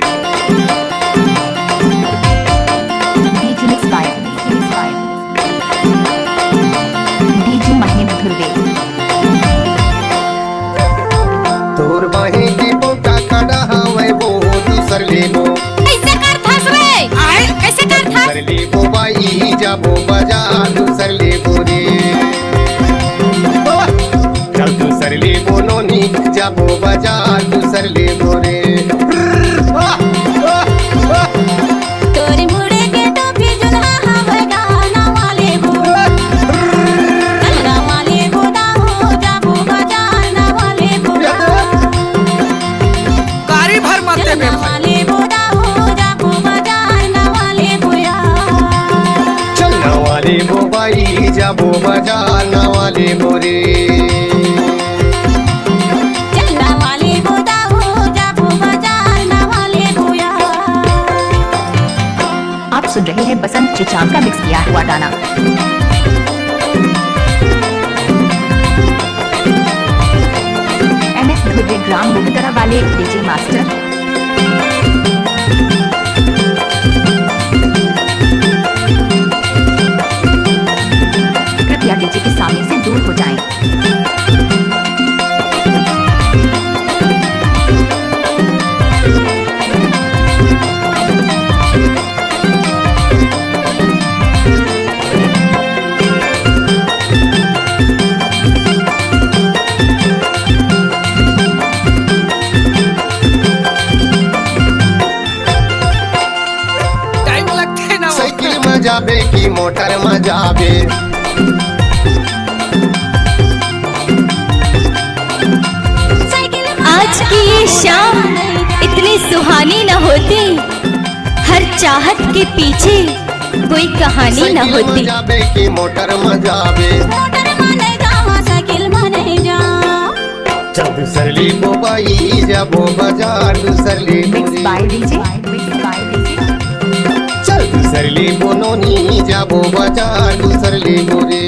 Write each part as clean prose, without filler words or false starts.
DJ mixed by DJ Mahendra Dhurve। तोर बाही की बोका खड़ा हवे वो दूसर लेबो कैसे कर थस रे आए कैसे कर थस दूसर लेबो बाई जाबो बाजार दूसर लेबो रे चल दूसर लेबो नोनी जाबो बाजार दूसर लेबो रे तोरी मुड़े के तो फिजुला हवे गाना वाले हो गाना वाले हो ना हो जाबो बाजार ना वाले हो कारी भर मते में वाले हो ना हो जाबो बाजार ना वाले हो चल ना वाले बो बाई जाबो बाजार ना वाले बो रे चलना वाले हो ना हो जाबो बाजार ना वाले हो आप सुन रहे हैं बसंत चिचाम का मिक्स किया हुआ गाना। MS धुर्वे ग्राम बुगतरा वाले DJ मास्टर। कृपया DJ के सामने से दूर हो जाएं। टाइम लगते ना साइकिल में जाबे की मोटर में जाबे आज की ये शाम इतनी सुहानी न होती, हर चाहत के पीछे कोई कहानी न साइकिल में होती। जाबे की मोटर में जाबे मोटर माने जावा साइकिल माने जा चल दूसर लेबो बाई जाबो बाजार दूसर लेबो Mixed रे by DJ Mixed by DJ। चल दूसर लेबो नोनी जाबो बाजार दूसर लेबो रे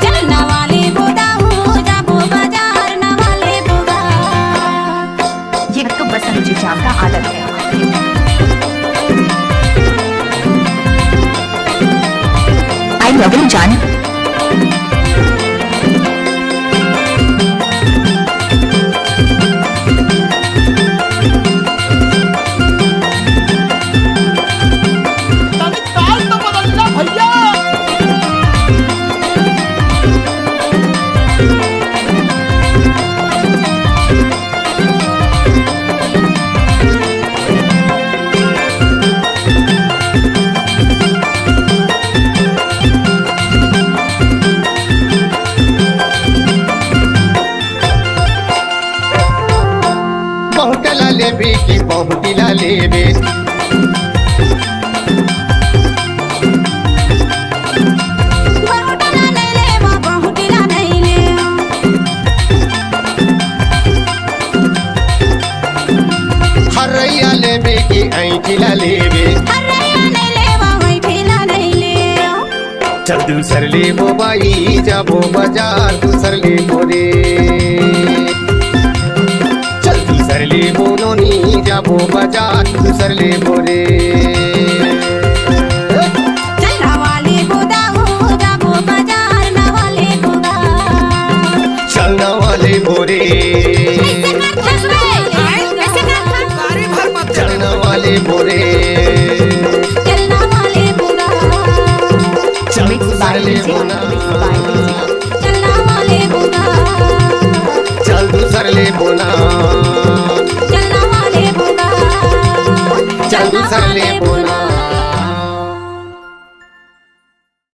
चलना वाले हो ना हो जाबो बाजार ना वाले होगा ये तो बसंत चिचाम का आदत है। आई लव यू जान। ताल तो बदलना भैया। बहुटला लेबे की बहुटिला लेबे बहुटला नहीं ले वो बहुटिला नहीं ले हरैया लेबे की ऐठिला लेबे हरैया नहीं ले वो बैठिला नहीं ले चल दूसर लेबो बाई जाबो बाजार दूसर लेबो रे चल दूसर लेबो नोनी जाबो बाजार दूसर लेबो रे चलना वाले हो ना हो जाबो बाजार ना वाले होगा चलना वाले बोरे कैसे कर थस रे आए कैसे कर थस कारी भर मते चलना वाले बोरे चलना वाले होगा चल Mixed by दूसर DJ लेबो ना Mixed by DJ। चलना वाले होगा चल दूसर लेबो